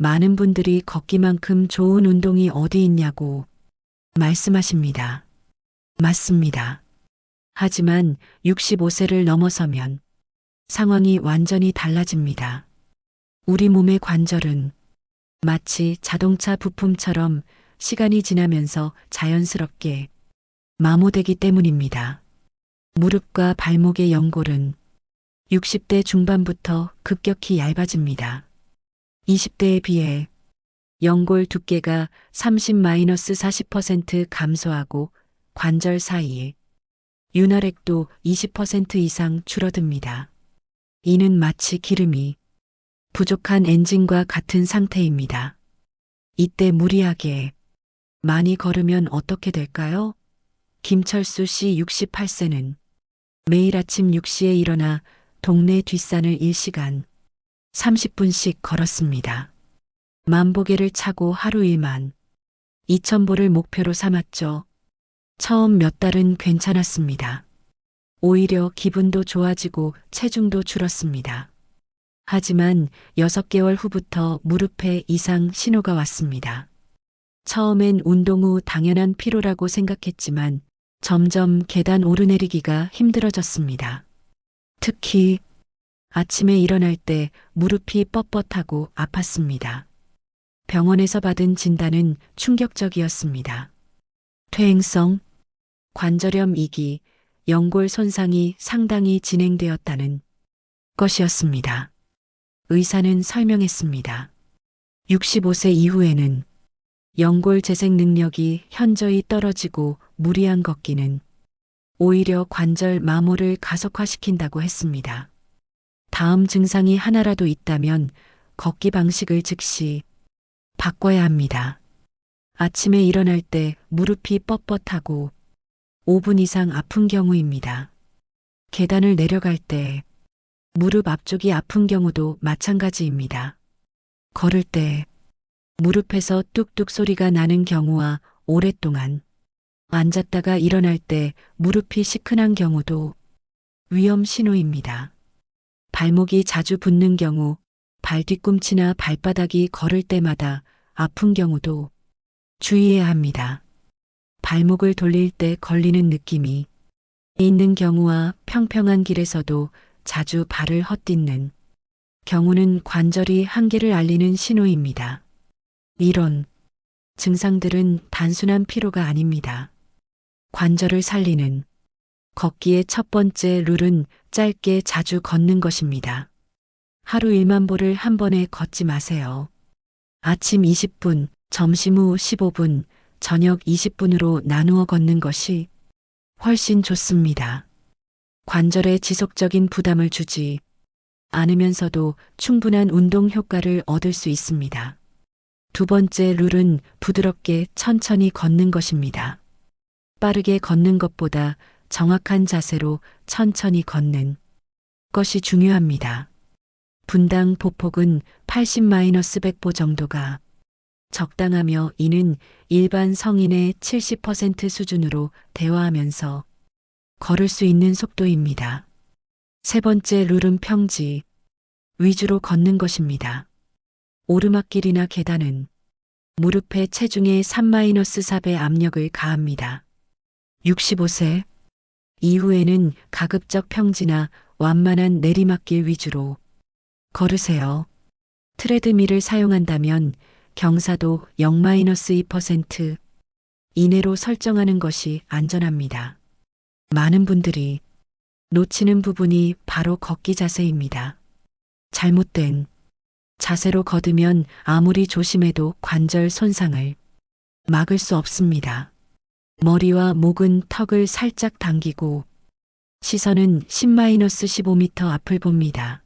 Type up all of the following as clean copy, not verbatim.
많은 분들이 걷기만큼 좋은 운동이 어디 있냐고 말씀하십니다. 맞습니다. 하지만 65세를 넘어서면 상황이 완전히 달라집니다. 우리 몸의 관절은 마치 자동차 부품처럼 시간이 지나면서 자연스럽게 마모되기 때문입니다. 무릎과 발목의 연골은 60대 중반부터 급격히 얇아집니다. 20대에 비해 연골 두께가 30-40% 감소하고 관절 사이에 윤활액도 20% 이상 줄어듭니다. 이는 마치 기름이 부족한 엔진과 같은 상태입니다. 이때 무리하게 많이 걸으면 어떻게 될까요? 김철수 씨 68세는 매일 아침 6시에 일어나 동네 뒷산을 1시간 30분씩 걸었습니다. 만보계를 차고 하루 1만 2,000보를 목표로 삼았죠. 처음 몇 달은 괜찮았습니다. 오히려 기분도 좋아지고 체중도 줄었습니다. 하지만 6개월 후부터 무릎에 이상 신호가 왔습니다. 처음엔 운동 후 당연한 피로라고 생각했지만 점점 계단 오르내리기가 힘들어졌습니다. 특히 아침에 일어날 때 무릎이 뻣뻣하고 아팠습니다. 병원에서 받은 진단은 충격적이었습니다. 퇴행성 관절염 2기, 연골 손상이 상당히 진행되었다는 것이었습니다. 의사는 설명했습니다. 65세 이후에는 연골 재생 능력이 현저히 떨어지고 무리한 걷기는 오히려 관절 마모를 가속화시킨다고 했습니다. 다음 증상이 하나라도 있다면 걷기 방식을 즉시 바꿔야 합니다. 아침에 일어날 때 무릎이 뻣뻣하고 5분 이상 아픈 경우입니다. 계단을 내려갈 때 무릎 앞쪽이 아픈 경우도 마찬가지입니다. 걸을 때 무릎에서 뚝뚝 소리가 나는 경우와 오랫동안 앉았다가 일어날 때 무릎이 시큰한 경우도 위험 신호입니다. 발목이 자주 붓는 경우, 발 뒤꿈치나 발바닥이 걸을 때마다 아픈 경우도 주의해야 합니다. 발목을 돌릴 때 걸리는 느낌이 있는 경우와 평평한 길에서도 자주 발을 헛디는 경우는 관절이 한계를 알리는 신호입니다. 이런 증상들은 단순한 피로가 아닙니다. 관절을 살리는 걷기의 첫 번째 룰은 짧게 자주 걷는 것입니다. 하루 1만 보를 한 번에 걷지 마세요. 아침 20분, 점심 후 15분, 저녁 20분으로 나누어 걷는 것이 훨씬 좋습니다. 관절에 지속적인 부담을 주지 않으면서도 충분한 운동 효과를 얻을 수 있습니다. 두 번째 룰은 부드럽게 천천히 걷는 것입니다. 빠르게 걷는 것보다 정확한 자세로 천천히 걷는 것이 중요합니다. 분당 보폭은 80-100보 정도가 적당하며 이는 일반 성인의 70% 수준으로 대화하면서 걸을 수 있는 속도입니다. 세 번째 룰은 평지 위주로 걷는 것입니다. 오르막길이나 계단은 무릎에 체중의 3-4배 압력을 가합니다. 65세 이후에는 가급적 평지나 완만한 내리막길 위주로 걸으세요. 트레드밀을 사용한다면 경사도 0-2% 이내로 설정하는 것이 안전합니다. 많은 분들이 놓치는 부분이 바로 걷기 자세입니다. 잘못된 자세로 걸으면 아무리 조심해도 관절 손상을 막을 수 없습니다. 머리와 목은 턱을 살짝 당기고 시선은 10-15m 앞을 봅니다.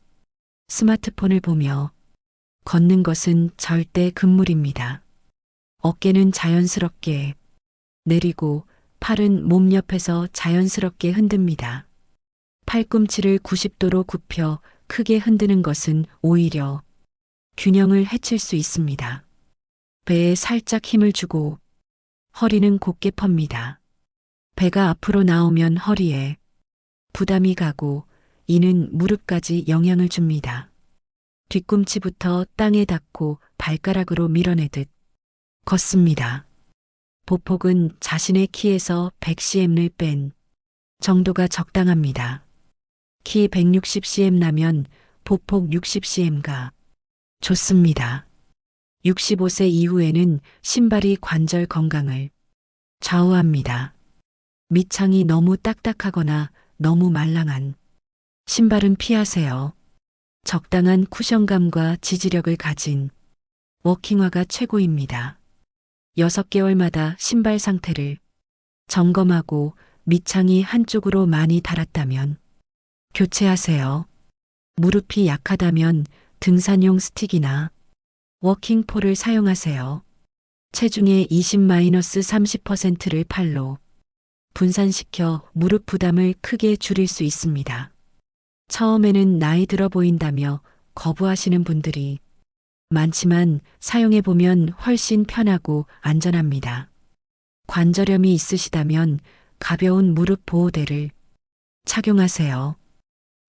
스마트폰을 보며 걷는 것은 절대 금물입니다. 어깨는 자연스럽게 내리고 팔은 몸 옆에서 자연스럽게 흔듭니다. 팔꿈치를 90도로 굽혀 크게 흔드는 것은 오히려 균형을 해칠 수 있습니다. 배에 살짝 힘을 주고 허리는 곧게 펴니다. 배가 앞으로 나오면 허리에 부담이 가고 이는 무릎까지 영향을 줍니다. 뒤꿈치부터 땅에 닿고 발가락으로 밀어내듯 걷습니다. 보폭은 자신의 키에서 100cm를 뺀 정도가 적당합니다. 키 160cm 나면 보폭 60cm가 좋습니다. 65세 이후에는 신발이 관절 건강을 좌우합니다. 밑창이 너무 딱딱하거나 너무 말랑한 신발은 피하세요. 적당한 쿠션감과 지지력을 가진 워킹화가 최고입니다. 6개월마다 신발 상태를 점검하고 밑창이 한쪽으로 많이 닳았다면 교체하세요. 무릎이 약하다면 등산용 스틱이나 워킹폴을 사용하세요. 체중의 20-30%를 팔로 분산시켜 무릎 부담을 크게 줄일 수 있습니다. 처음에는 나이 들어 보인다며 거부하시는 분들이 많지만 사용해보면 훨씬 편하고 안전합니다. 관절염이 있으시다면 가벼운 무릎 보호대를 착용하세요.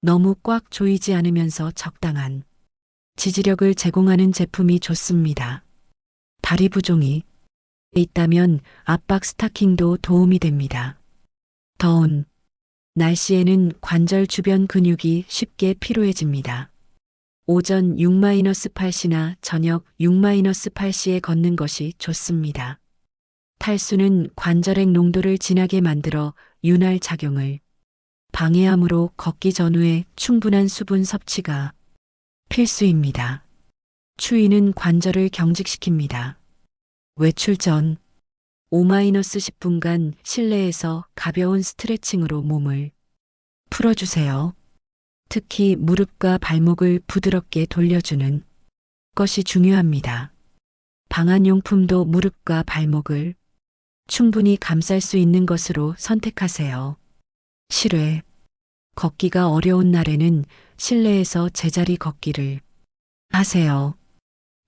너무 꽉 조이지 않으면서 적당한 지지력을 제공하는 제품이 좋습니다. 다리 부종이 있다면 압박 스타킹도 도움이 됩니다. 더운 날씨에는 관절 주변 근육이 쉽게 피로해집니다. 오전 6-8시나 저녁 6-8시에 걷는 것이 좋습니다. 탈수는 관절액 농도를 진하게 만들어 윤활 작용을 방해하므로 걷기 전후에 충분한 수분 섭취가 필수입니다. 추위는 관절을 경직시킵니다. 외출 전 5-10분간 실내에서 가벼운 스트레칭으로 몸을 풀어주세요. 특히 무릎과 발목을 부드럽게 돌려주는 것이 중요합니다. 방한용품도 무릎과 발목을 충분히 감쌀 수 있는 것으로 선택하세요. 실외 걷기가 어려운 날에는 실내에서 제자리 걷기를 하세요.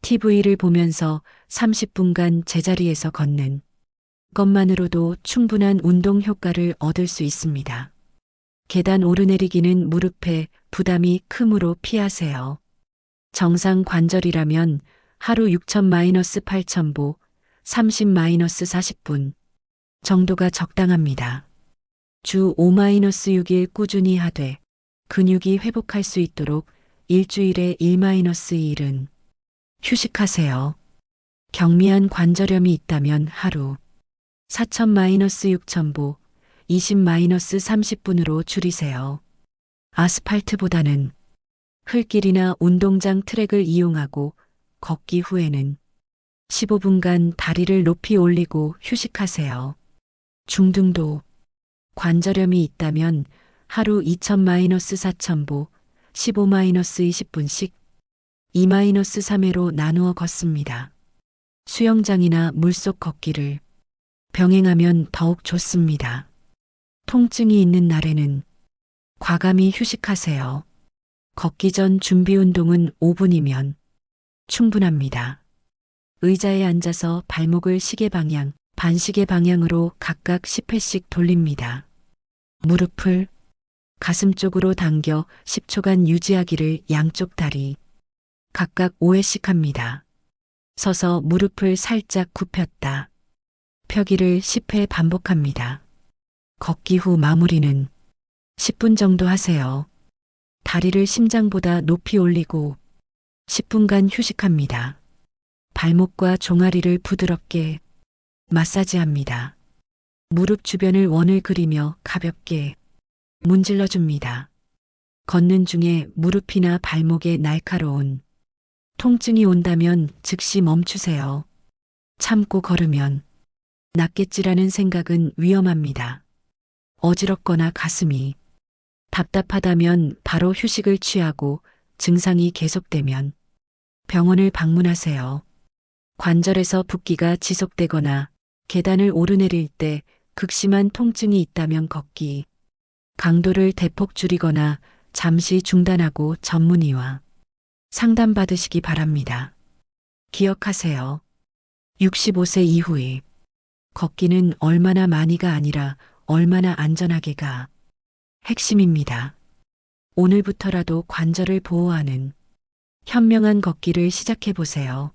TV를 보면서 30분간 제자리에서 걷는 것만으로도 충분한 운동 효과를 얻을 수 있습니다. 계단 오르내리기는 무릎에 부담이 크므로 피하세요. 정상 관절이라면 하루 6,000-8,000보, 30-40분 정도가 적당합니다. 주 5-6일 꾸준히 하되 근육이 회복할 수 있도록 일주일에 1-2일은 휴식하세요. 경미한 관절염이 있다면 하루 4,000-6,000보, 20-30분으로 줄이세요. 아스팔트보다는 흙길이나 운동장 트랙을 이용하고 걷기 후에는 15분간 다리를 높이 올리고 휴식하세요. 중등도 관절염이 있다면 하루 2,000-4,000보, 15-20분씩 2-3회로 나누어 걷습니다. 수영장이나 물속 걷기를 병행하면 더욱 좋습니다. 통증이 있는 날에는 과감히 휴식하세요. 걷기 전 준비 운동은 5분이면 충분합니다. 의자에 앉아서 발목을 시계 방향, 반시계 방향으로 각각 10회씩 돌립니다. 무릎을 가슴 쪽으로 당겨 10초간 유지하기를 양쪽 다리 각각 5회씩 합니다. 서서 무릎을 살짝 굽혔다 펴기를 10회 반복합니다. 걷기 후 마무리는 10분 정도 하세요. 다리를 심장보다 높이 올리고 10분간 휴식합니다. 발목과 종아리를 부드럽게 마사지합니다. 무릎 주변을 원을 그리며 가볍게 문질러 줍니다. 걷는 중에 무릎이나 발목에 날카로운 통증이 온다면 즉시 멈추세요. 참고 걸으면 낫겠지라는 생각은 위험합니다. 어지럽거나 가슴이 답답하다면 바로 휴식을 취하고 증상이 계속되면 병원을 방문하세요. 관절에서 붓기가 지속되거나 계단을 오르내릴 때 극심한 통증이 있다면 걷기 강도를 대폭 줄이거나 잠시 중단하고 전문의와 상담받으시기 바랍니다. 기억하세요. 65세 이후에 걷기는 얼마나 많이가 아니라 얼마나 안전하게가 핵심입니다. 오늘부터라도 관절을 보호하는 현명한 걷기를 시작해 보세요.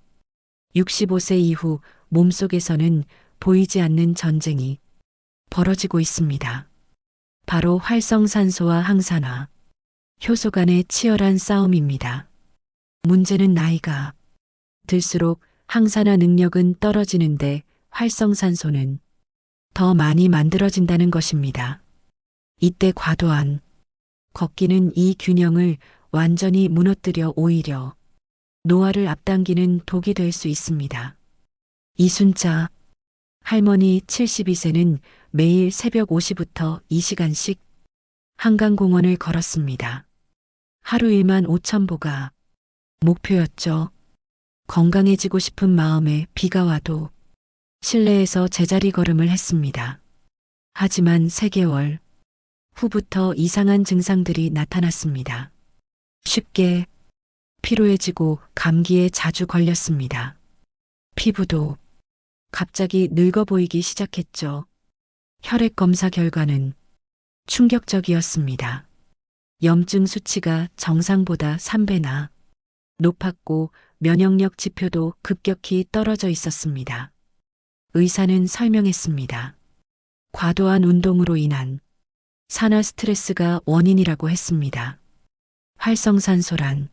65세 이후 몸속에서는 보이지 않는 전쟁이 벌어지고 있습니다. 바로 활성산소와 항산화, 효소 간의 치열한 싸움입니다. 문제는 나이가 들수록 항산화 능력은 떨어지는데 활성산소는 더 많이 만들어진다는 것입니다. 이때 과도한 걷기는 이 균형을 완전히 무너뜨려 오히려 노화를 앞당기는 독이 될 수 있습니다. 이순자 할머니 72세는 매일 새벽 5시부터 2시간씩 한강공원을 걸었습니다. 하루 1만 5천 보가 목표였죠. 건강해지고 싶은 마음에 비가 와도 실내에서 제자리 걸음을 했습니다. 하지만 3개월 후부터 이상한 증상들이 나타났습니다. 쉽게 피로해지고 감기에 자주 걸렸습니다. 피부도 갑자기 늙어 보이기 시작했죠. 혈액 검사 결과는 충격적이었습니다. 염증 수치가 정상보다 3배나 높았고 면역력 지표도 급격히 떨어져 있었습니다. 의사는 설명했습니다. 과도한 운동으로 인한 산화 스트레스가 원인이라고 했습니다. 활성산소란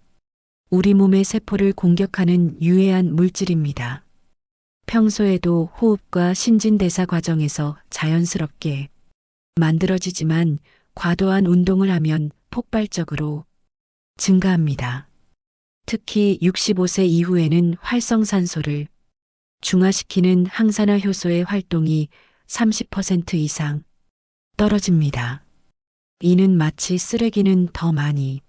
우리 몸의 세포를 공격하는 유해한 물질입니다. 평소에도 호흡과 신진대사 과정에서 자연스럽게 만들어지지만 과도한 운동을 하면 폭발적으로 증가합니다. 특히 65세 이후에는 활성산소를 중화시키는 항산화 효소의 활동이 30% 이상 떨어집니다. 이는 마치 쓰레기는 더 많이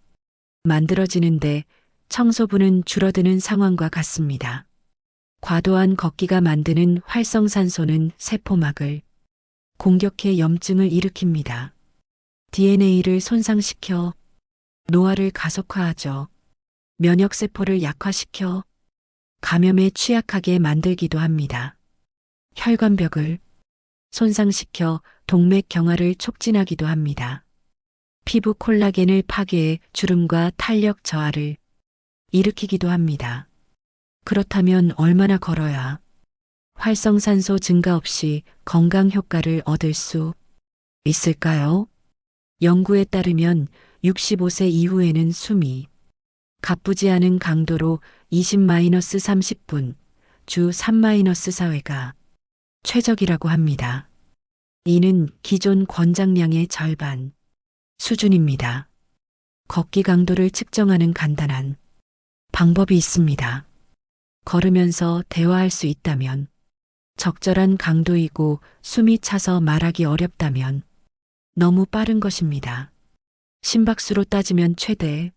만들어지는데 청소부는 줄어드는 상황과 같습니다. 과도한 걷기가 만드는 활성산소는 세포막을 공격해 염증을 일으킵니다. DNA를 손상시켜 노화를 가속화하죠. 면역세포를 약화시켜 감염에 취약하게 만들기도 합니다. 혈관벽을 손상시켜 동맥 경화를 촉진하기도 합니다. 피부 콜라겐을 파괴해 주름과 탄력 저하를 일으키기도 합니다. 그렇다면 얼마나 걸어야 활성산소 증가 없이 건강 효과를 얻을 수 있을까요? 연구에 따르면 65세 이후에는 숨이 가쁘지 않은 강도로 20-30분, 주 3-4회가 최적이라고 합니다. 이는 기존 권장량의 절반 수준입니다. 걷기 강도를 측정하는 간단한 방법이 있습니다. 걸으면서 대화할 수 있다면, 적절한 강도이고 숨이 차서 말하기 어렵다면 너무 빠른 것입니다. 심박수로 따지면 최대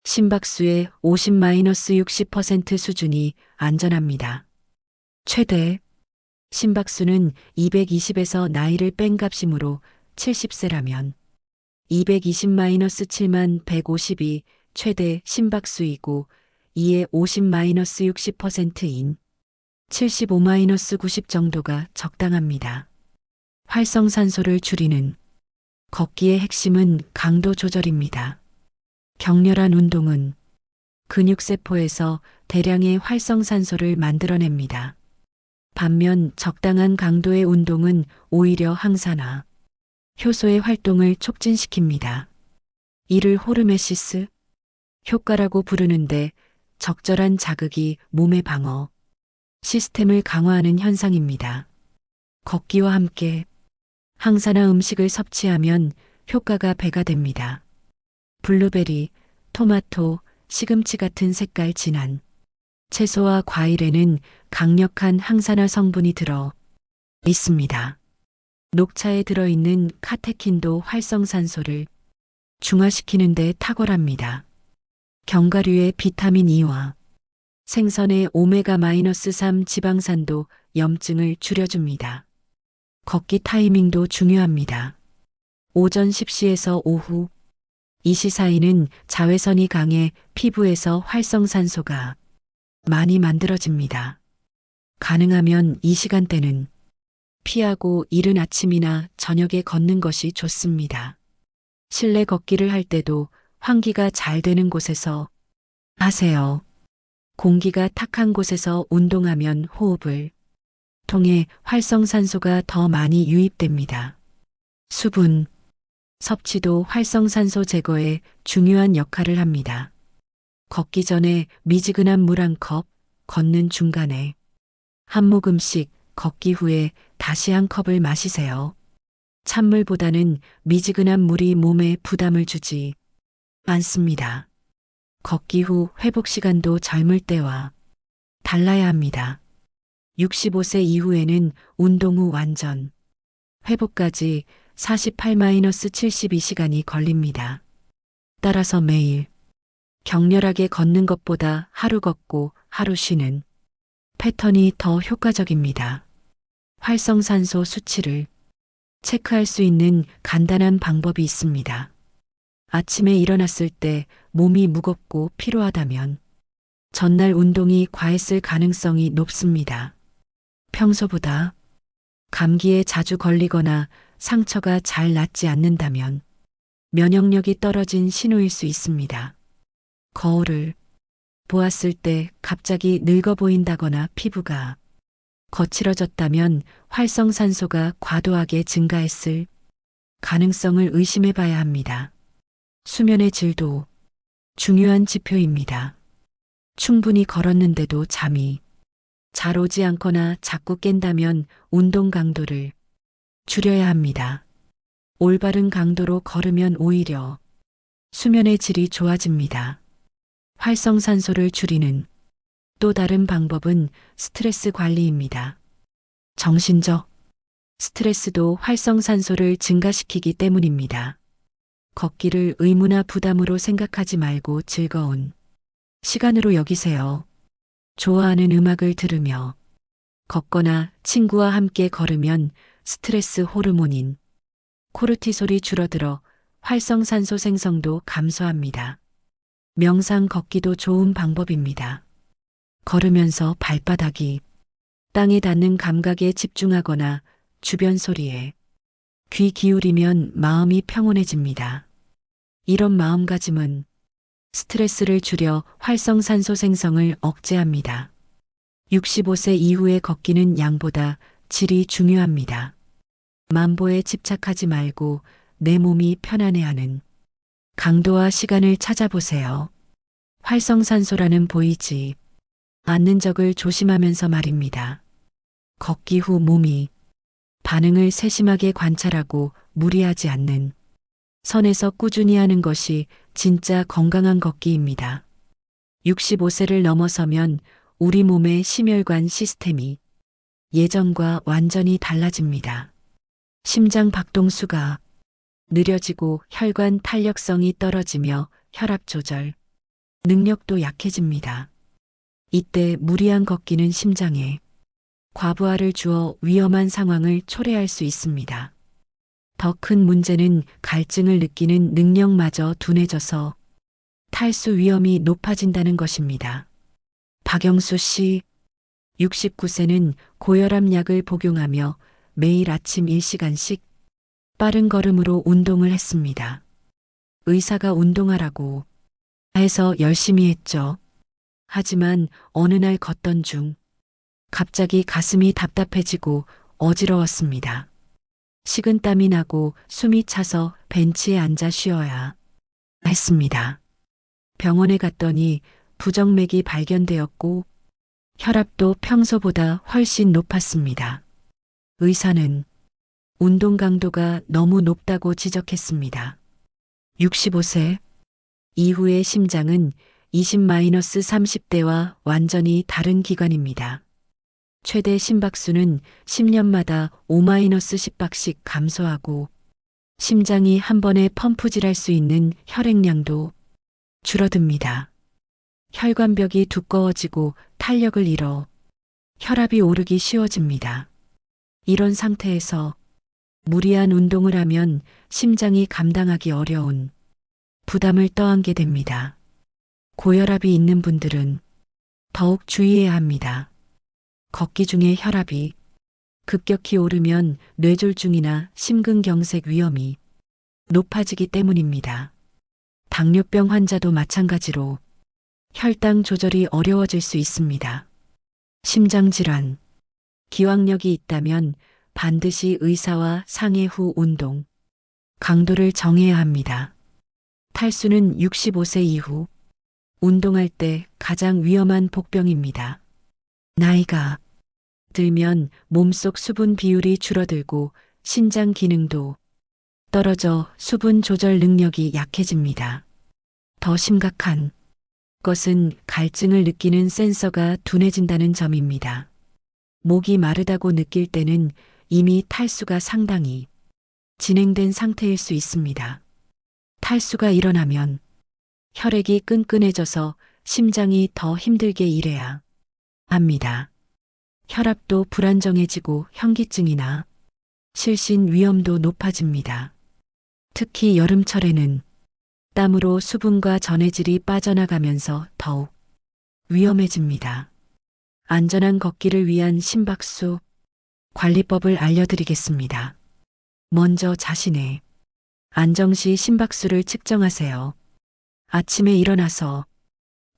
심박수의 50-60% 수준이 안전합니다. 최대 심박수는 220에서 나이를 뺀 값이므로 70세라면 220-7만 150이 최대 심박수이고 이에 50-60%인 75-90 정도가 적당합니다. 활성산소를 줄이는 걷기의 핵심은 강도 조절입니다. 격렬한 운동은 근육세포에서 대량의 활성산소를 만들어냅니다. 반면 적당한 강도의 운동은 오히려 항산화, 효소의 활동을 촉진시킵니다. 이를 호르메시스 효과라고 부르는데 적절한 자극이 몸의 방어 시스템을 강화하는 현상입니다. 걷기와 함께 항산화 음식을 섭취하면 효과가 배가 됩니다. 블루베리, 토마토, 시금치 같은 색깔 진한 채소와 과일에는 강력한 항산화 성분이 들어 있습니다. 녹차에 들어있는 카테킨도 활성산소를 중화시키는 데 탁월합니다. 견과류의 비타민 E와 생선의 오메가-3 지방산도 염증을 줄여줍니다. 걷기 타이밍도 중요합니다. 오전 10시에서 오후 2시 사이는 자외선이 강해 피부에서 활성산소가 많이 만들어집니다. 가능하면 이 시간대는 피하고 이른 아침이나 저녁에 걷는 것이 좋습니다. 실내 걷기를 할 때도 환기가 잘 되는 곳에서 하세요. 공기가 탁한 곳에서 운동하면 호흡을 통해 활성산소가 더 많이 유입됩니다. 수분, 섭취도 활성산소 제거에 중요한 역할을 합니다. 걷기 전에 미지근한 물 한 컵, 걷는 중간에 한 모금씩, 걷기 후에 다시 한 컵을 마시세요. 찬물보다는 미지근한 물이 몸에 부담을 주지 않습니다. 걷기 후 회복 시간도 젊을 때와 달라야 합니다. 65세 이후에는 운동 후 완전 회복까지 48-72시간이 걸립니다. 따라서 매일 격렬하게 걷는 것보다 하루 걷고 하루 쉬는 패턴이 더 효과적입니다. 활성산소 수치를 체크할 수 있는 간단한 방법이 있습니다. 아침에 일어났을 때 몸이 무겁고 피로하다면 전날 운동이 과했을 가능성이 높습니다. 평소보다 감기에 자주 걸리거나 상처가 잘 낫지 않는다면 면역력이 떨어진 신호일 수 있습니다. 거울을 보았을 때 갑자기 늙어 보인다거나 피부가 거칠어졌다면 활성산소가 과도하게 증가했을 가능성을 의심해 봐야 합니다. 수면의 질도 중요한 지표입니다. 충분히 걸었는데도 잠이 잘 오지 않거나 자꾸 깬다면 운동 강도를 줄여야 합니다. 올바른 강도로 걸으면 오히려 수면의 질이 좋아집니다. 활성산소를 줄이는 또 다른 방법은 스트레스 관리입니다. 정신적 스트레스도 활성산소를 증가시키기 때문입니다. 걷기를 의무나 부담으로 생각하지 말고 즐거운 시간으로 여기세요. 좋아하는 음악을 들으며 걷거나 친구와 함께 걸으면 스트레스 호르몬인 코르티솔이 줄어들어 활성산소 생성도 감소합니다. 명상 걷기도 좋은 방법입니다. 걸으면서 발바닥이 땅에 닿는 감각에 집중하거나 주변 소리에 귀 기울이면 마음이 평온해집니다. 이런 마음가짐은 스트레스를 줄여 활성산소 생성을 억제합니다. 65세 이후에 걷기는 양보다 질이 중요합니다. 만보에 집착하지 말고 내 몸이 편안해하는 강도와 시간을 찾아보세요. 활성산소라는 보이지 않는 적을 조심하면서 말입니다. 걷기 후 몸이 반응을 세심하게 관찰하고 무리하지 않는 선에서 꾸준히 하는 것이 진짜 건강한 걷기입니다. 65세를 넘어서면 우리 몸의 심혈관 시스템이 예전과 완전히 달라집니다. 심장 박동수가 느려지고 혈관 탄력성이 떨어지며 혈압 조절 능력도 약해집니다. 이때 무리한 걷기는 심장에 과부하를 주어 위험한 상황을 초래할 수 있습니다. 더 큰 문제는 갈증을 느끼는 능력마저 둔해져서 탈수 위험이 높아진다는 것입니다. 박영수 씨, 69세는 고혈압 약을 복용하며 매일 아침 1시간씩 빠른 걸음으로 운동을 했습니다. 의사가 운동하라고 해서 열심히 했죠. 하지만 어느 날 걷던 중 갑자기 가슴이 답답해지고 어지러웠습니다. 식은땀이 나고 숨이 차서 벤치에 앉아 쉬어야 했습니다. 병원에 갔더니 부정맥이 발견되었고 혈압도 평소보다 훨씬 높았습니다. 의사는 운동 강도가 너무 높다고 지적했습니다. 65세 이후의 심장은 20-30대와 완전히 다른 기관입니다. 최대 심박수는 10년마다 5-10박씩 감소하고 심장이 한 번에 펌프질할 수 있는 혈액량도 줄어듭니다. 혈관벽이 두꺼워지고 탄력을 잃어 혈압이 오르기 쉬워집니다. 이런 상태에서 무리한 운동을 하면 심장이 감당하기 어려운 부담을 떠안게 됩니다. 고혈압이 있는 분들은 더욱 주의해야 합니다. 걷기 중에 혈압이 급격히 오르면 뇌졸중이나 심근경색 위험이 높아지기 때문입니다. 당뇨병 환자도 마찬가지로 혈당 조절이 어려워질 수 있습니다. 심장질환. 기왕력이 있다면 반드시 의사와 상의 후 운동, 강도를 정해야 합니다. 탈수는 65세 이후 운동할 때 가장 위험한 복병입니다. 나이가 들면 몸속 수분 비율이 줄어들고 신장 기능도 떨어져 수분 조절 능력이 약해집니다. 더 심각한 것은 갈증을 느끼는 센서가 둔해진다는 점입니다. 목이 마르다고 느낄 때는 이미 탈수가 상당히 진행된 상태일 수 있습니다. 탈수가 일어나면 혈액이 끈끈해져서 심장이 더 힘들게 일해야 합니다. 혈압도 불안정해지고 현기증이나 실신 위험도 높아집니다. 특히 여름철에는 땀으로 수분과 전해질이 빠져나가면서 더욱 위험해집니다. 안전한 걷기를 위한 심박수 관리법을 알려드리겠습니다. 먼저 자신의 안정시 심박수를 측정하세요. 아침에 일어나서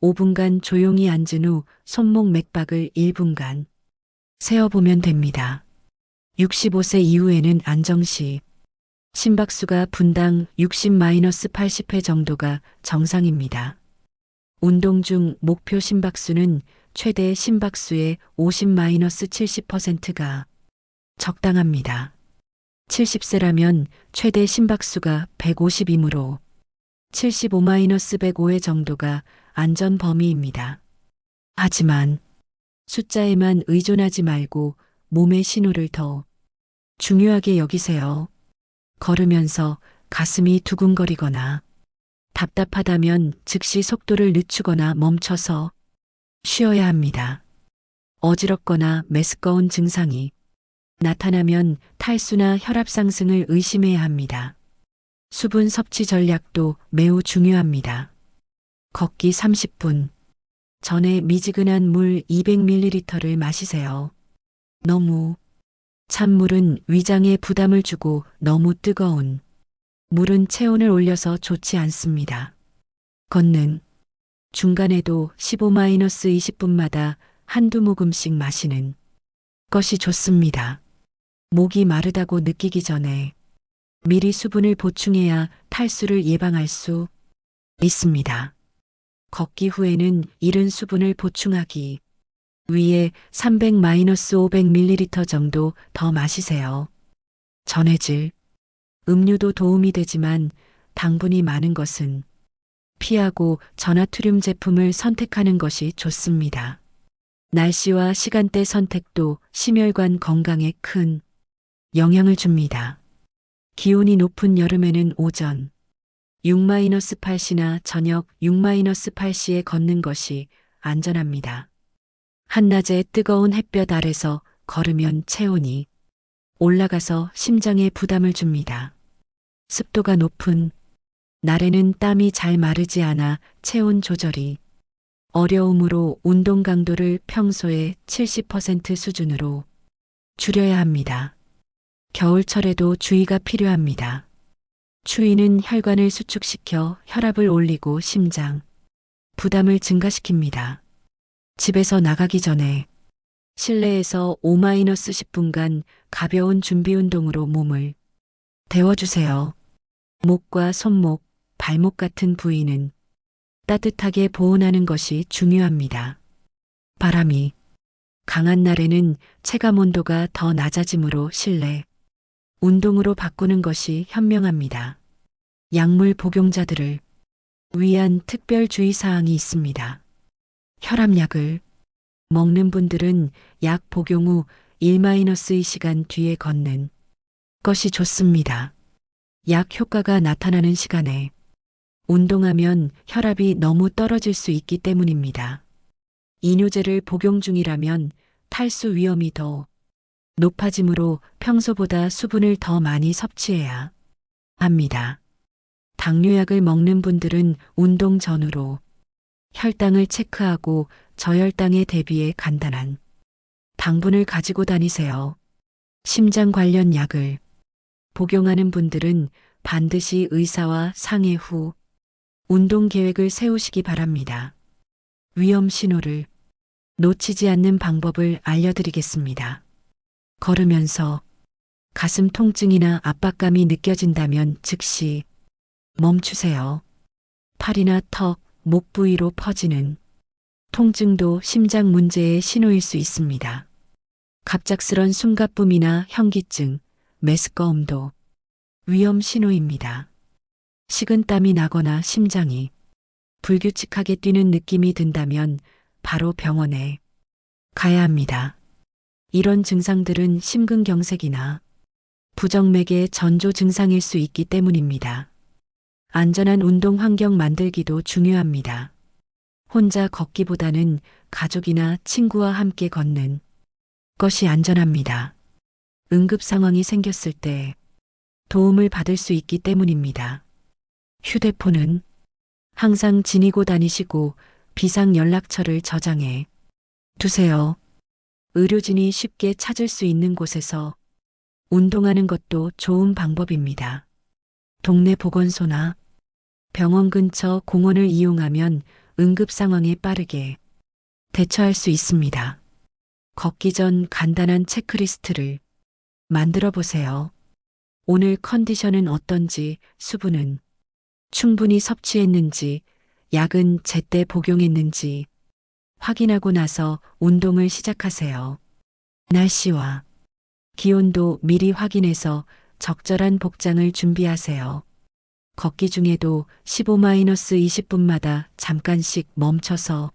5분간 조용히 앉은 후 손목 맥박을 1분간 세어보면 됩니다. 65세 이후에는 안정시 심박수가 분당 60-80회 정도가 정상입니다. 운동 중 목표 심박수는 최대 심박수의 50-70%가 적당합니다. 70세라면 최대 심박수가 150이므로 75-105회 정도가 안전 범위입니다. 하지만 숫자에만 의존하지 말고 몸의 신호를 더 중요하게 여기세요. 걸으면서 가슴이 두근거리거나 답답하다면 즉시 속도를 늦추거나 멈춰서 쉬어야 합니다. 어지럽거나 메스꺼운 증상이 나타나면 탈수나 혈압 상승을 의심해야 합니다. 수분 섭취 전략도 매우 중요합니다. 걷기 30분 전에 미지근한 물 200ml를 마시세요. 너무 찬 물은 위장에 부담을 주고 너무 뜨거운 물은 체온을 올려서 좋지 않습니다. 걷는 중간에도 15-20분마다 한두 모금씩 마시는 것이 좋습니다. 목이 마르다고 느끼기 전에 미리 수분을 보충해야 탈수를 예방할 수 있습니다. 걷기 후에는 이른 수분을 보충하기 위해 300-500ml 정도 더 마시세요. 전해질 음료도 도움이 되지만 당분이 많은 것은 피하고 전나트륨 제품을 선택하는 것이 좋습니다. 날씨와 시간대 선택도 심혈관 건강에 큰 영향을 줍니다. 기온이 높은 여름에는 오전 6-8시나 저녁 6-8시에 걷는 것이 안전합니다. 한낮에 뜨거운 햇볕 아래서 걸으면 체온이 올라가서 심장에 부담을 줍니다. 습도가 높은 날에는 땀이 잘 마르지 않아 체온 조절이 어려우므로 운동 강도를 평소의 70% 수준으로 줄여야 합니다. 겨울철에도 주의가 필요합니다. 추위는 혈관을 수축시켜 혈압을 올리고 심장 부담을 증가시킵니다. 집에서 나가기 전에 실내에서 5-10분간 가벼운 준비 운동으로 몸을 데워주세요. 목과 손목, 발목 같은 부위는 따뜻하게 보온하는 것이 중요합니다. 바람이 강한 날에는 체감 온도가 더 낮아지므로 실내 운동으로 바꾸는 것이 현명합니다. 약물 복용자들을 위한 특별 주의사항이 있습니다. 혈압약을 먹는 분들은 약 복용 후 1-2시간 뒤에 걷는 것이 좋습니다. 약 효과가 나타나는 시간에 운동하면 혈압이 너무 떨어질 수 있기 때문입니다. 이뇨제를 복용 중이라면 탈수 위험이 더 높아지므로 평소보다 수분을 더 많이 섭취해야 합니다. 당뇨약을 먹는 분들은 운동 전후로 혈당을 체크하고 저혈당에 대비해 간단한 당분을 가지고 다니세요. 심장 관련 약을 복용하는 분들은 반드시 의사와 상의 후 운동 계획을 세우시기 바랍니다. 위험 신호를 놓치지 않는 방법을 알려드리겠습니다. 걸으면서 가슴 통증이나 압박감이 느껴진다면 즉시 멈추세요. 팔이나 턱, 목 부위로 퍼지는 통증도 심장 문제의 신호일 수 있습니다. 갑작스런 숨가쁨이나 현기증, 메스꺼움도 위험 신호입니다. 식은땀이 나거나 심장이 불규칙하게 뛰는 느낌이 든다면 바로 병원에 가야 합니다. 이런 증상들은 심근경색이나 부정맥의 전조 증상일 수 있기 때문입니다. 안전한 운동 환경 만들기도 중요합니다. 혼자 걷기보다는 가족이나 친구와 함께 걷는 것이 안전합니다. 응급 상황이 생겼을 때 도움을 받을 수 있기 때문입니다. 휴대폰은 항상 지니고 다니시고 비상 연락처를 저장해 두세요. 의료진이 쉽게 찾을 수 있는 곳에서 운동하는 것도 좋은 방법입니다. 동네 보건소나 병원 근처 공원을 이용하면 응급 상황에 빠르게 대처할 수 있습니다. 걷기 전 간단한 체크리스트를 만들어 보세요. 오늘 컨디션은 어떤지, 수분은 충분히 섭취했는지, 약은 제때 복용했는지 확인하고 나서 운동을 시작하세요. 날씨와 기온도 미리 확인해서 적절한 복장을 준비하세요. 걷기 중에도 15-20분마다 잠깐씩 멈춰서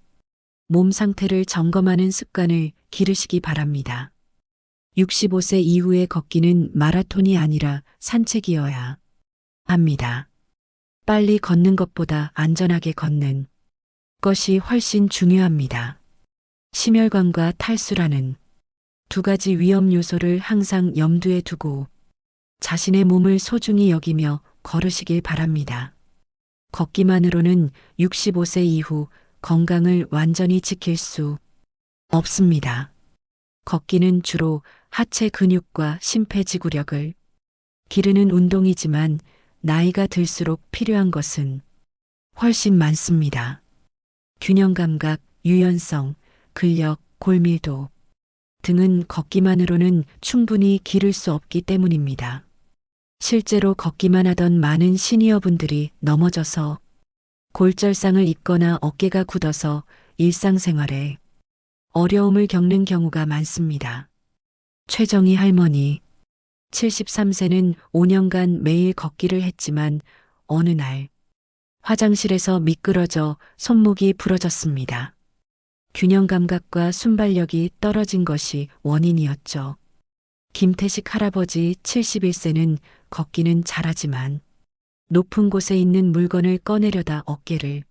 몸 상태를 점검하는 습관을 기르시기 바랍니다. 65세 이후의 걷기는 마라톤이 아니라 산책이어야 합니다. 빨리 걷는 것보다 안전하게 걷는 것이 훨씬 중요합니다. 심혈관과 탈수라는 두 가지 위험 요소를 항상 염두에 두고 자신의 몸을 소중히 여기며 걸으시길 바랍니다. 걷기만으로는 65세 이후 건강을 완전히 지킬 수 없습니다. 걷기는 주로 하체 근육과 심폐지구력을 기르는 운동이지만 나이가 들수록 필요한 것은 훨씬 많습니다. 균형 감각, 유연성, 근력, 골밀도 등은 걷기만으로는 충분히 기를 수 없기 때문입니다. 실제로 걷기만 하던 많은 시니어분들이 넘어져서 골절상을 입거나 어깨가 굳어서 일상생활에 어려움을 겪는 경우가 많습니다. 최정희 할머니, 73세는 5년간 매일 걷기를 했지만 어느 날 화장실에서 미끄러져 손목이 부러졌습니다. 균형 감각과 순발력이 떨어진 것이 원인이었죠. 김태식 할아버지 71세는 걷기는 잘하지만 높은 곳에 있는 물건을 꺼내려다 어깨를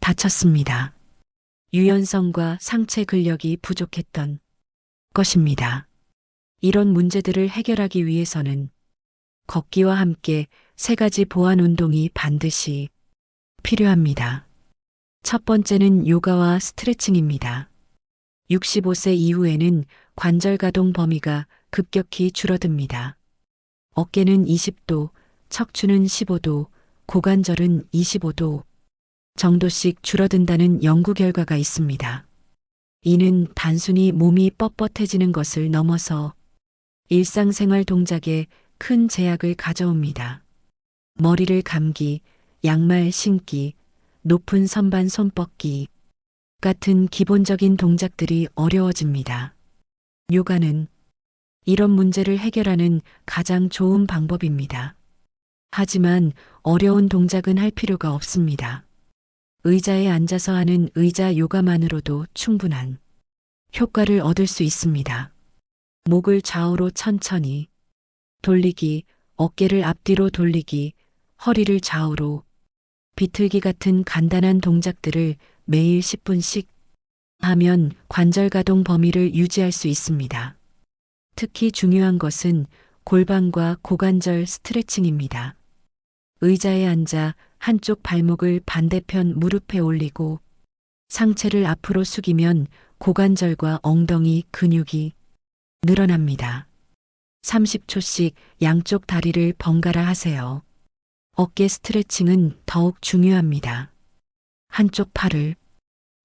다쳤습니다. 유연성과 상체 근력이 부족했던 것입니다. 이런 문제들을 해결하기 위해서는 걷기와 함께 세 가지 보완 운동이 반드시 필요합니다. 첫 번째는 요가와 스트레칭입니다. 65세 이후에는 관절 가동 범위가 급격히 줄어듭니다. 어깨는 20도, 척추는 15도, 고관절은 25도 정도씩 줄어든다는 연구 결과가 있습니다. 이는 단순히 몸이 뻣뻣해지는 것을 넘어서 일상생활 동작에 큰 제약을 가져옵니다. 머리를 감기, 양말 신기, 높은 선반 손 뻗기 같은 기본적인 동작들이 어려워집니다. 요가는 이런 문제를 해결하는 가장 좋은 방법입니다. 하지만 어려운 동작은 할 필요가 없습니다. 의자에 앉아서 하는 의자 요가만으로도 충분한 효과를 얻을 수 있습니다. 목을 좌우로 천천히 돌리기, 어깨를 앞뒤로 돌리기, 허리를 좌우로 비틀기 같은 간단한 동작들을 매일 10분씩 하면 관절 가동 범위를 유지할 수 있습니다. 특히 중요한 것은 골반과 고관절 스트레칭입니다. 의자에 앉아 한쪽 발목을 반대편 무릎에 올리고 상체를 앞으로 숙이면 고관절과 엉덩이 근육이 늘어납니다. 30초씩 양쪽 다리를 번갈아 하세요. 어깨 스트레칭은 더욱 중요합니다. 한쪽 팔을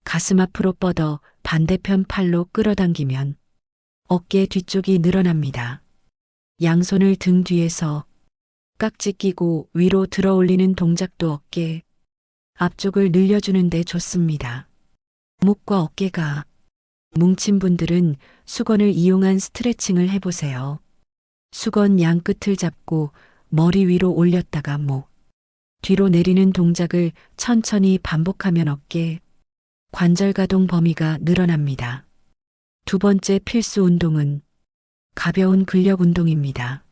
가슴 앞으로 뻗어 반대편 팔로 끌어당기면 어깨 뒤쪽이 늘어납니다. 양손을 등 뒤에서 깍지 끼고 위로 들어 올리는 동작도 어깨 앞쪽을 늘려주는 데 좋습니다. 목과 어깨가 뭉친 분들은 수건을 이용한 스트레칭을 해보세요. 수건 양 끝을 잡고 머리 위로 올렸다가 목 뒤로 내리는 동작을 천천히 반복하면 어깨 관절 가동 범위가 늘어납니다. 두 번째 필수 운동은 가벼운 근력 운동입니다.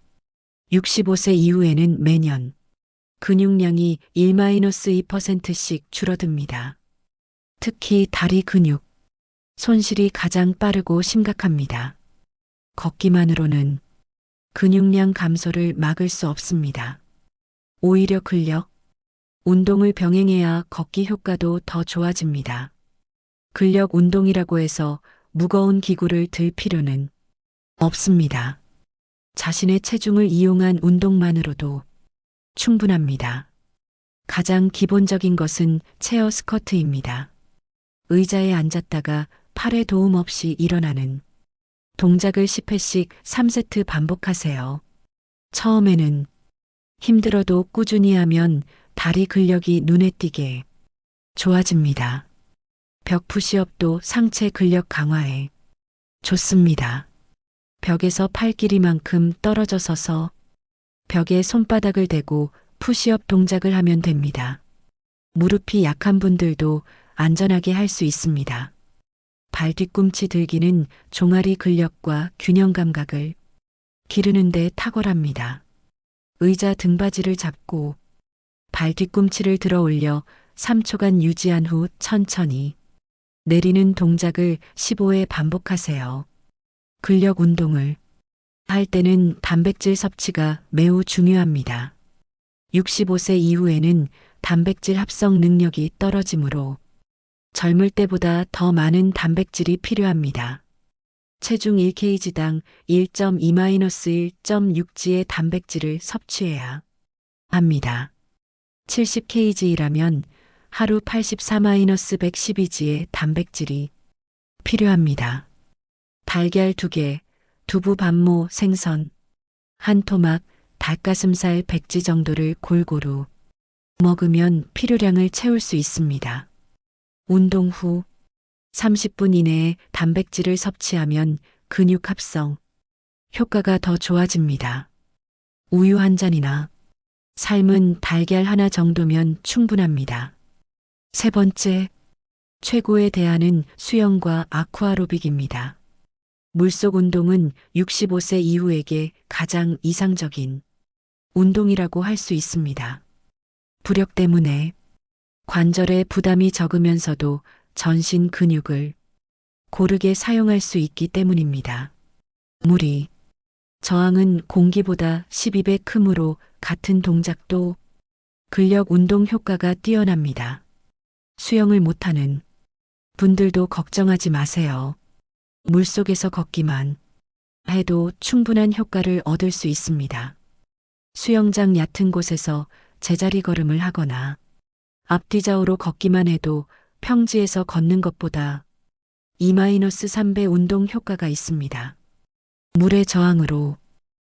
65세 이후에는 매년 근육량이 1-2%씩 줄어듭니다. 특히 다리 근육, 손실이 가장 빠르고 심각합니다. 걷기만으로는 근육량 감소를 막을 수 없습니다. 오히려 근력, 운동을 병행해야 걷기 효과도 더 좋아집니다. 근력 운동이라고 해서 무거운 기구를 들 필요는 없습니다. 자신의 체중을 이용한 운동만으로도 충분합니다. 가장 기본적인 것은 체어 스쿼트입니다. 의자에 앉았다가 팔에 도움 없이 일어나는 동작을 10회씩 3세트 반복하세요. 처음에는 힘들어도 꾸준히 하면 다리 근력이 눈에 띄게 좋아집니다. 벽 푸시업도 상체 근력 강화에 좋습니다. 벽에서 팔 길이만큼 떨어져 서서 벽에 손바닥을 대고 푸시업 동작을 하면 됩니다. 무릎이 약한 분들도 안전하게 할 수 있습니다. 발 뒤꿈치 들기는 종아리 근력과 균형 감각을 기르는 데 탁월합니다. 의자 등받이를 잡고 발 뒤꿈치를 들어 올려 3초간 유지한 후 천천히 내리는 동작을 15회 반복하세요. 근력 운동을 할 때는 단백질 섭취가 매우 중요합니다. 65세 이후에는 단백질 합성 능력이 떨어지므로 젊을 때보다 더 많은 단백질이 필요합니다. 체중 1kg당 1.2-1.6g의 단백질을 섭취해야 합니다. 70kg라면 하루 84-112g의 단백질이 필요합니다. 달걀 2개, 두부 반모 생선, 한 토막, 닭가슴살 100지 정도를 골고루 먹으면 필요량을 채울 수 있습니다. 운동 후 30분 이내에 단백질을 섭취하면 근육 합성 효과가 더 좋아집니다. 우유 한 잔이나 삶은 달걀 하나 정도면 충분합니다. 세 번째, 최고의 대안은 수영과 아쿠아로빅입니다. 물속 운동은 65세 이후에게 가장 이상적인 운동이라고 할 수 있습니다. 부력 때문에 관절에 부담이 적으면서도 전신 근육을 고르게 사용할 수 있기 때문입니다. 물이 저항은 공기보다 12배 크므로 같은 동작도 근력 운동 효과가 뛰어납니다. 수영을 못하는 분들도 걱정하지 마세요. 물속에서 걷기만 해도 충분한 효과를 얻을 수 있습니다. 수영장 얕은 곳에서 제자리 걸음을 하거나 앞뒤 좌우로 걷기만 해도 평지에서 걷는 것보다 2-3배 운동 효과가 있습니다. 물의 저항으로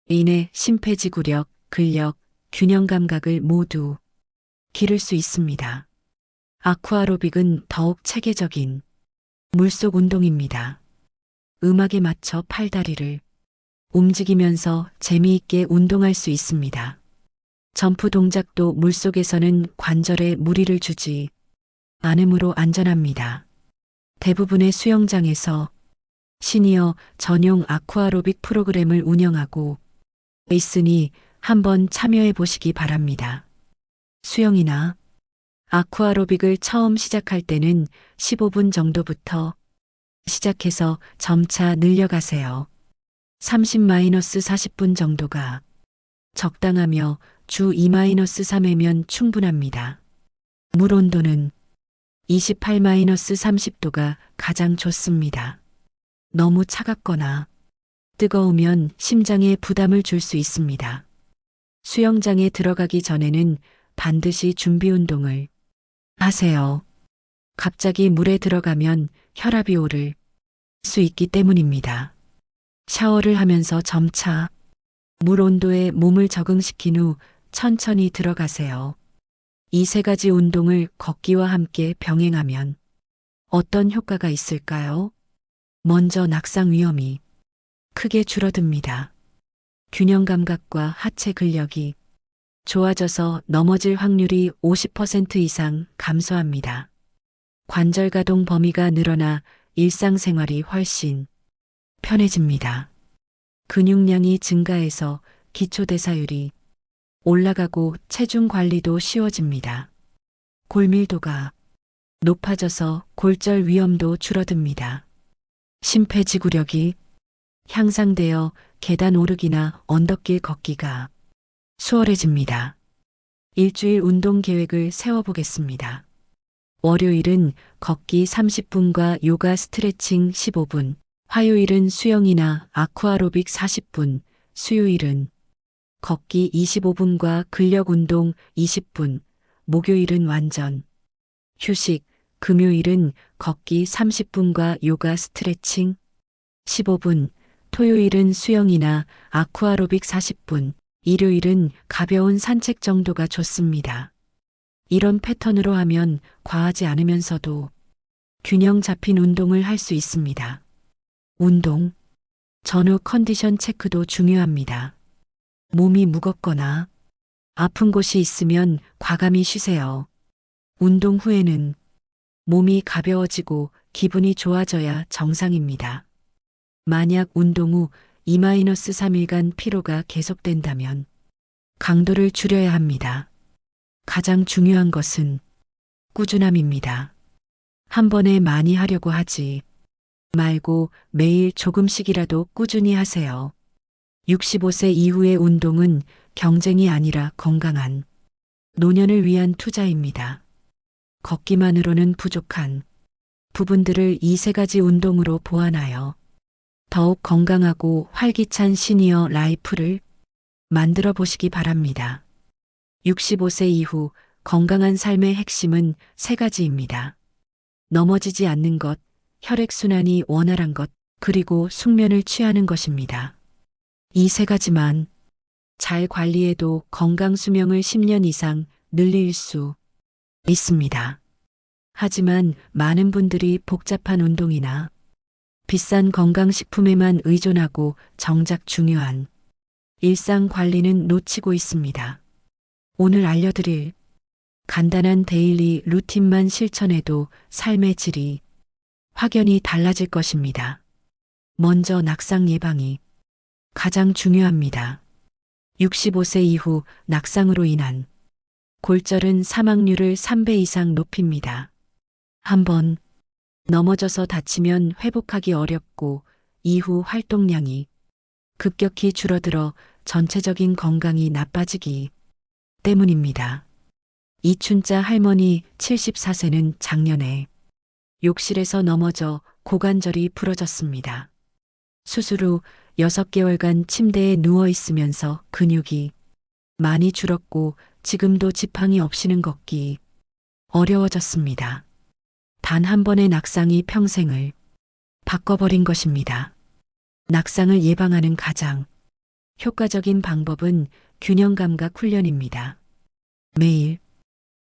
인해 심폐지구력, 근력, 균형 감각을 모두 기를 수 있습니다. 아쿠아로빅은 더욱 체계적인 물속 운동입니다. 음악에 맞춰 팔다리를 움직이면서 재미있게 운동할 수 있습니다. 점프 동작도 물속에서는 관절에 무리를 주지 않으므로 안전합니다. 대부분의 수영장에서 시니어 전용 아쿠아로빅 프로그램을 운영하고 있으니 한번 참여해 보시기 바랍니다. 수영이나 아쿠아로빅을 처음 시작할 때는 15분 정도부터 시작해서 점차 늘려가세요. 30-40분 정도가 적당하며 주 2-3회면 충분합니다. 물 온도는 28-30도가 가장 좋습니다. 너무 차갑거나 뜨거우면 심장에 부담을 줄 수 있습니다. 수영장에 들어가기 전에는 반드시 준비 운동을 하세요. 갑자기 물에 들어가면 혈압이 오를 수 있기 때문입니다. 샤워를 하면서 점차 물 온도에 몸을 적응시킨 후 천천히 들어가세요. 이 세 가지 운동을 걷기와 함께 병행하면 어떤 효과가 있을까요? 먼저 낙상 위험이 크게 줄어듭니다. 균형 감각과 하체 근력이 좋아져서 넘어질 확률이 50% 이상 감소합니다. 관절 가동 범위가 늘어나 일상생활이 훨씬 편해집니다. 근육량이 증가해서 기초대사율이 올라가고 체중 관리도 쉬워집니다. 골밀도가 높아져서 골절 위험도 줄어듭니다. 심폐지구력이 향상되어 계단 오르기나 언덕길 걷기가 수월해집니다. 일주일 운동 계획을 세워보겠습니다. 월요일은 걷기 30분과 요가 스트레칭 15분, 화요일은 수영이나 아쿠아로빅 40분, 수요일은 걷기 25분과 근력 운동 20분, 목요일은 완전 휴식, 금요일은 걷기 30분과 요가 스트레칭 15분, 토요일은 수영이나 아쿠아로빅 40분, 일요일은 가벼운 산책 정도가 좋습니다. 이런 패턴으로 하면 과하지 않으면서도 균형 잡힌 운동을 할 수 있습니다. 운동 전후 컨디션 체크도 중요합니다. 몸이 무겁거나 아픈 곳이 있으면 과감히 쉬세요. 운동 후에는 몸이 가벼워지고 기분이 좋아져야 정상입니다. 만약 운동 후 2-3일간 피로가 계속된다면 강도를 줄여야 합니다. 가장 중요한 것은 꾸준함입니다. 한 번에 많이 하려고 하지 말고 매일 조금씩이라도 꾸준히 하세요. 65세 이후의 운동은 경쟁이 아니라 건강한 노년을 위한 투자입니다. 걷기만으로는 부족한 부분들을 이 세 가지 운동으로 보완하여 더욱 건강하고 활기찬 시니어 라이프를 만들어 보시기 바랍니다. 65세 이후 건강한 삶의 핵심은 세 가지입니다. 넘어지지 않는 것, 혈액순환이 원활한 것, 그리고 숙면을 취하는 것입니다. 이 세 가지만 잘 관리해도 건강 수명을 10년 이상 늘릴 수 있습니다. 하지만 많은 분들이 복잡한 운동이나 비싼 건강식품에만 의존하고 정작 중요한 일상 관리는 놓치고 있습니다. 오늘 알려드릴 간단한 데일리 루틴만 실천해도 삶의 질이 확연히 달라질 것입니다. 먼저 낙상 예방이 가장 중요합니다. 65세 이후 낙상으로 인한 골절은 사망률을 3배 이상 높입니다. 한번 넘어져서 다치면 회복하기 어렵고 이후 활동량이 급격히 줄어들어 전체적인 건강이 나빠지기 때문입니다. 이춘자 할머니 74세는 작년에 욕실에서 넘어져 고관절이 부러졌습니다. 수술 후 6개월간 침대에 누워 있으면서 근육이 많이 줄었고 지금도 지팡이 없이는 걷기 어려워졌습니다. 단 한 번의 낙상이 평생을 바꿔버린 것입니다. 낙상을 예방하는 가장 효과적인 방법은 균형 감각 훈련입니다. 매일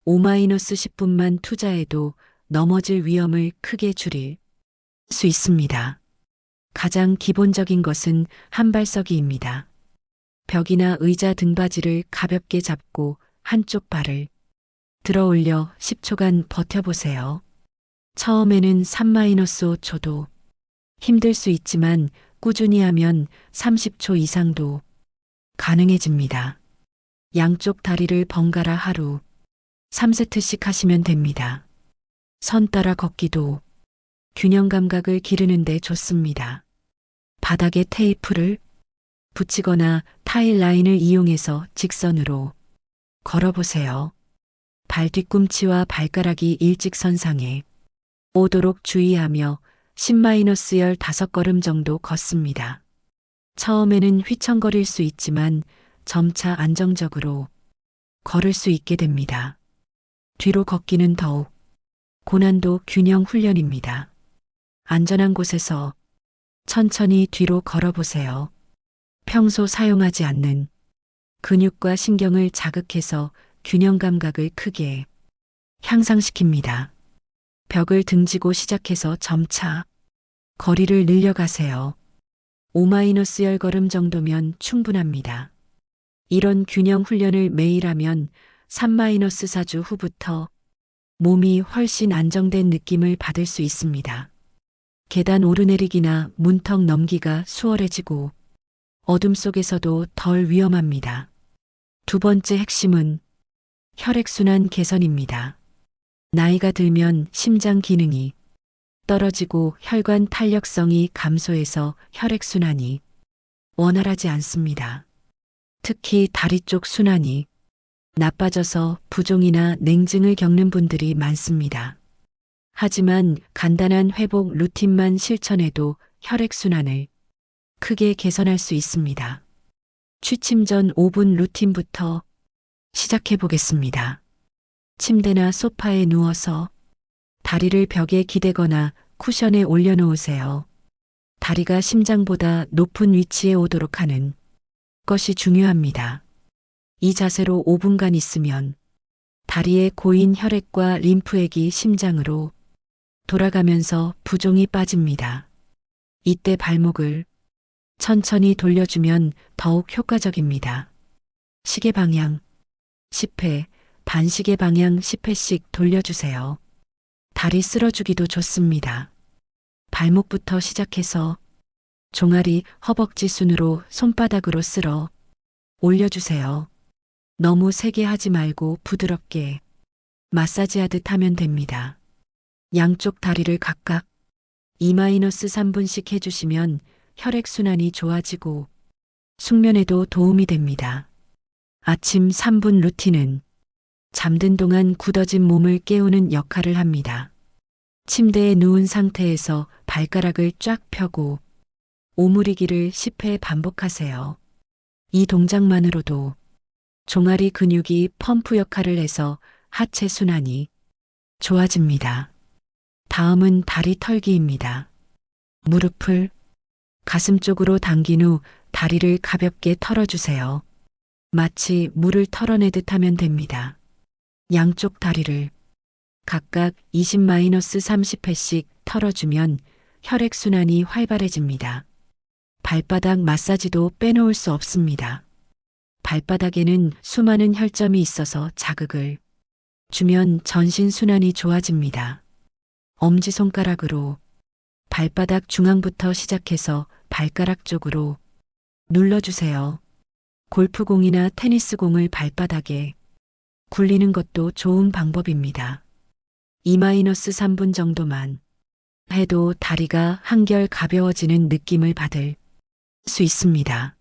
5-10분만 투자해도 넘어질 위험을 크게 줄일 수 있습니다. 가장 기본적인 것은 한발서기입니다. 벽이나 의자 등받이를 가볍게 잡고 한쪽 발을 들어 올려 10초간 버텨보세요. 처음에는 3-5초도 힘들 수 있지만 꾸준히 하면 30초 이상도 가능해집니다. 양쪽 다리를 번갈아 하루 3세트씩 하시면 됩니다. 선 따라 걷기도 균형 감각을 기르는 데 좋습니다. 바닥에 테이프를 붙이거나 타일 라인을 이용해서 직선으로 걸어보세요. 발 뒤꿈치와 발가락이 일직선상에 오도록 주의하며 10-15걸음 정도 걷습니다. 처음에는 휘청거릴 수 있지만 점차 안정적으로 걸을 수 있게 됩니다. 뒤로 걷기는 더욱 고난도 균형 훈련입니다. 안전한 곳에서 천천히 뒤로 걸어보세요. 평소 사용하지 않는 근육과 신경을 자극해서 균형 감각을 크게 향상시킵니다. 벽을 등지고 시작해서 점차 거리를 늘려가세요. 5-10걸음 정도면 충분합니다. 이런 균형 훈련을 매일 하면 3-4주 후부터 몸이 훨씬 안정된 느낌을 받을 수 있습니다. 계단 오르내리기나 문턱 넘기가 수월해지고 어둠 속에서도 덜 위험합니다. 두 번째 핵심은 혈액순환 개선입니다. 나이가 들면 심장 기능이 떨어지고 혈관 탄력성이 감소해서 혈액순환이 원활하지 않습니다. 특히 다리 쪽 순환이 나빠져서 부종이나 냉증을 겪는 분들이 많습니다. 하지만 간단한 회복 루틴만 실천해도 혈액순환을 크게 개선할 수 있습니다. 취침 전 5분 루틴부터 시작해 보겠습니다. 침대나 소파에 누워서 다리를 벽에 기대거나 쿠션에 올려놓으세요. 다리가 심장보다 높은 위치에 오도록 하는 것이 중요합니다. 이 자세로 5분간 있으면 다리에 고인 혈액과 림프액이 심장으로 돌아가면서 부종이 빠집니다. 이때 발목을 천천히 돌려주면 더욱 효과적입니다. 시계 방향 10회, 반시계 방향 10회씩 돌려주세요. 다리 쓸어주기도 좋습니다. 발목부터 시작해서 종아리, 허벅지 순으로 손바닥으로 쓸어 올려주세요. 너무 세게 하지 말고 부드럽게 마사지하듯 하면 됩니다. 양쪽 다리를 각각 2-3분씩 해주시면 혈액순환이 좋아지고 숙면에도 도움이 됩니다. 아침 3분 루틴은 잠든 동안 굳어진 몸을 깨우는 역할을 합니다. 침대에 누운 상태에서 발가락을 쫙 펴고 오므리기를 10회 반복하세요. 이 동작만으로도 종아리 근육이 펌프 역할을 해서 하체 순환이 좋아집니다. 다음은 다리 털기입니다. 무릎을 가슴 쪽으로 당긴 후 다리를 가볍게 털어주세요. 마치 물을 털어내듯 하면 됩니다. 양쪽 다리를 각각 20-30회씩 털어주면 혈액순환이 활발해집니다. 발바닥 마사지도 빼놓을 수 없습니다. 발바닥에는 수많은 혈점이 있어서 자극을 주면 전신순환이 좋아집니다. 엄지손가락으로 발바닥 중앙부터 시작해서 발가락 쪽으로 눌러주세요. 골프공이나 테니스공을 발바닥에 굴리는 것도 좋은 방법입니다. 2-3분 정도만 해도 다리가 한결 가벼워지는 느낌을 받을 수 있습니다.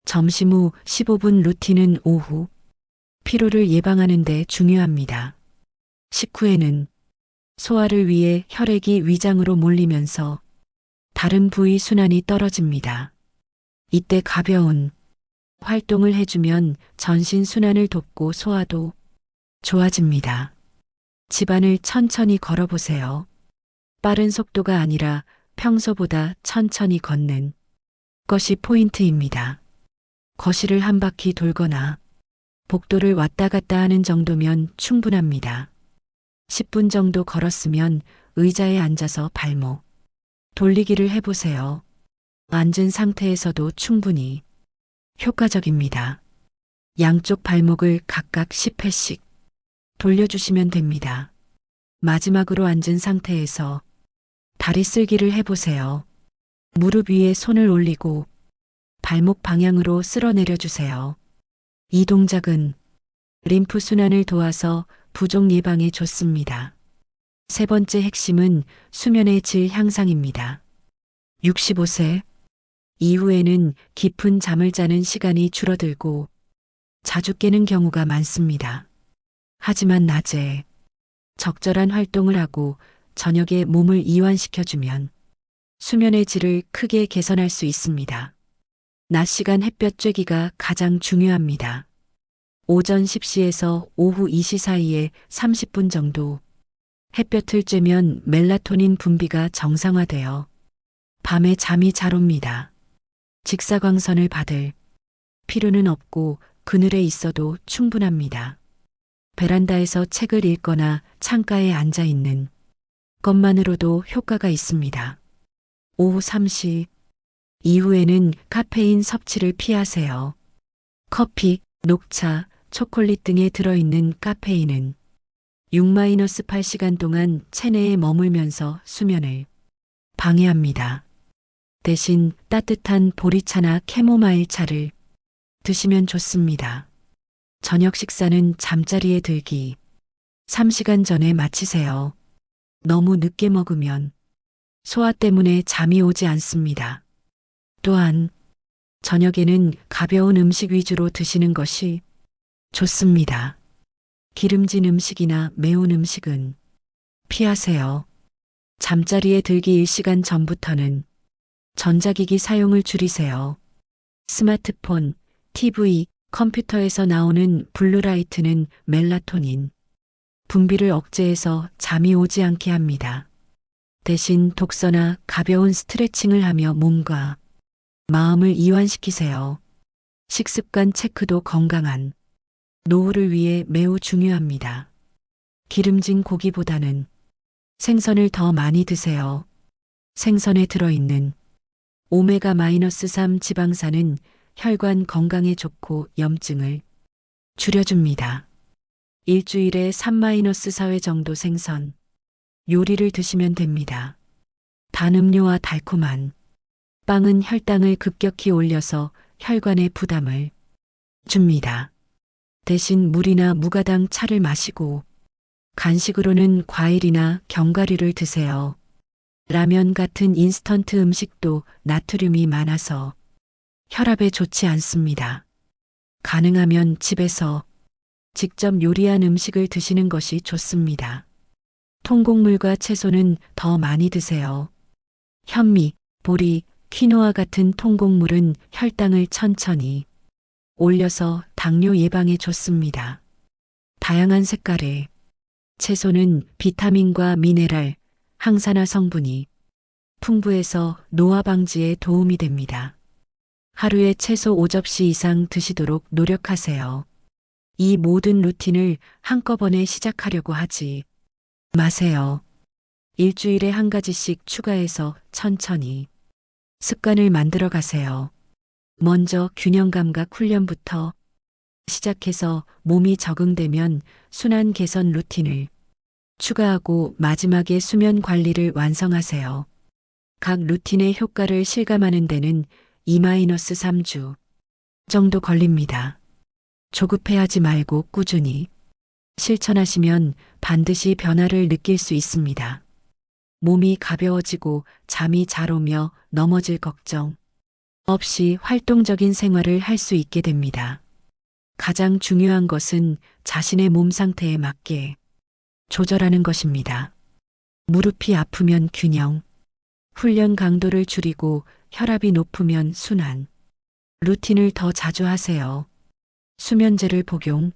점심 후 15분 루틴은 오후 피로를 예방하는 데 중요합니다. 식후에는 소화를 위해 혈액이 위장으로 몰리면서 다른 부위 순환이 떨어집니다. 이때 가벼운 활동을 해주면 전신 순환을 돕고 소화도 좋아집니다. 집안을 천천히 걸어보세요. 빠른 속도가 아니라 평소보다 천천히 걷는 것이 포인트입니다. 거실을 한 바퀴 돌거나 복도를 왔다 갔다 하는 정도면 충분합니다. 10분 정도 걸었으면 의자에 앉아서 발목 돌리기를 해보세요. 앉은 상태에서도 충분히 효과적입니다. 양쪽 발목을 각각 10회씩 돌려주시면 됩니다. 마지막으로 앉은 상태에서 다리 쓸기를 해보세요. 무릎 위에 손을 올리고 발목 방향으로 쓸어내려 주세요. 이 동작은 림프 순환을 도와서 부종 예방에 좋습니다. 세 번째 핵심은 수면의 질 향상입니다. 65세 이후에는 깊은 잠을 자는 시간이 줄어들고 자주 깨는 경우가 많습니다. 하지만 낮에 적절한 활동을 하고 저녁에 몸을 이완시켜주면 수면의 질을 크게 개선할 수 있습니다. 낮 시간 햇볕 쬐기가 가장 중요합니다. 오전 10시에서 오후 2시 사이에 30분 정도 햇볕을 쬐면 멜라토닌 분비가 정상화되어 밤에 잠이 잘 옵니다. 직사광선을 받을 필요는 없고 그늘에 있어도 충분합니다. 베란다에서 책을 읽거나 창가에 앉아 있는 것만으로도 효과가 있습니다. 오후 3시 이후에는 카페인 섭취를 피하세요. 커피, 녹차, 초콜릿 등에 들어있는 카페인은 6-8시간 동안 체내에 머물면서 수면을 방해합니다. 대신 따뜻한 보리차나 캐모마일 차를 드시면 좋습니다. 저녁 식사는 잠자리에 들기 3시간 전에 마치세요. 너무 늦게 먹으면 소화 때문에 잠이 오지 않습니다. 또한 저녁에는 가벼운 음식 위주로 드시는 것이 좋습니다. 기름진 음식이나 매운 음식은 피하세요. 잠자리에 들기 1시간 전부터는 전자기기 사용을 줄이세요. 스마트폰, TV, 컴퓨터에서 나오는 블루라이트는 멜라토닌 분비를 억제해서 잠이 오지 않게 합니다. 대신 독서나 가벼운 스트레칭을 하며 몸과 마음을 이완시키세요. 식습관 체크도 건강한 노후를 위해 매우 중요합니다. 기름진 고기보다는 생선을 더 많이 드세요. 생선에 들어있는 오메가-3 지방산은 혈관 건강에 좋고 염증을 줄여줍니다. 일주일에 3-4회 정도 생선 요리를 드시면 됩니다. 단 음료와 달콤한 빵은 혈당을 급격히 올려서 혈관에 부담을 줍니다. 대신 물이나 무가당 차를 마시고 간식으로는 과일이나 견과류를 드세요. 라면 같은 인스턴트 음식도 나트륨이 많아서 혈압에 좋지 않습니다. 가능하면 집에서 직접 요리한 음식을 드시는 것이 좋습니다. 통곡물과 채소는 더 많이 드세요. 현미, 보리, 퀴노아 같은 통곡물은 혈당을 천천히 올려서 당뇨 예방에 좋습니다. 다양한 색깔의 채소는 비타민과 미네랄, 항산화 성분이 풍부해서 노화 방지에 도움이 됩니다. 하루에 최소 5접시 이상 드시도록 노력하세요. 이 모든 루틴을 한꺼번에 시작하려고 하지 마세요. 일주일에 한 가지씩 추가해서 천천히 습관을 만들어 가세요. 먼저 균형 감각 훈련부터 시작해서 몸이 적응되면 순환 개선 루틴을 추가하고 마지막에 수면 관리를 완성하세요. 각 루틴의 효과를 실감하는 데는 2-3주 정도 걸립니다. 조급해하지 말고 꾸준히 실천하시면 반드시 변화를 느낄 수 있습니다. 몸이 가벼워지고 잠이 잘 오며 넘어질 걱정 없이 활동적인 생활을 할 수 있게 됩니다. 가장 중요한 것은 자신의 몸 상태에 맞게 조절하는 것입니다. 무릎이 아프면 균형, 훈련 강도를 줄이고 혈압이 높으면 순환, 루틴을 더 자주 하세요. 수면제를 복용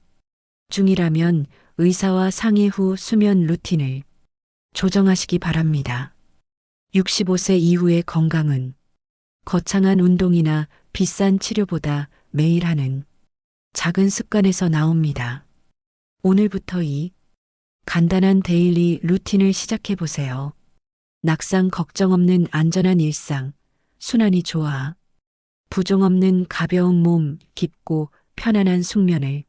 중이라면 의사와 상의 후 수면 루틴을 조정하시기 바랍니다. 65세 이후의 건강은 거창한 운동이나 비싼 치료보다 매일 하는 작은 습관에서 나옵니다. 오늘부터 이 간단한 데일리 루틴을 시작해 보세요. 낙상 걱정 없는 안전한 일상, 순환이 좋아, 부종 없는 가벼운 몸, 깊고 편안한 숙면을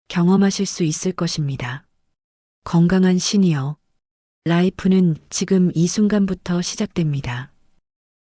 경험하실 수 있을 것입니다. 건강한 시니어 라이프는 지금 이 순간부터 시작됩니다.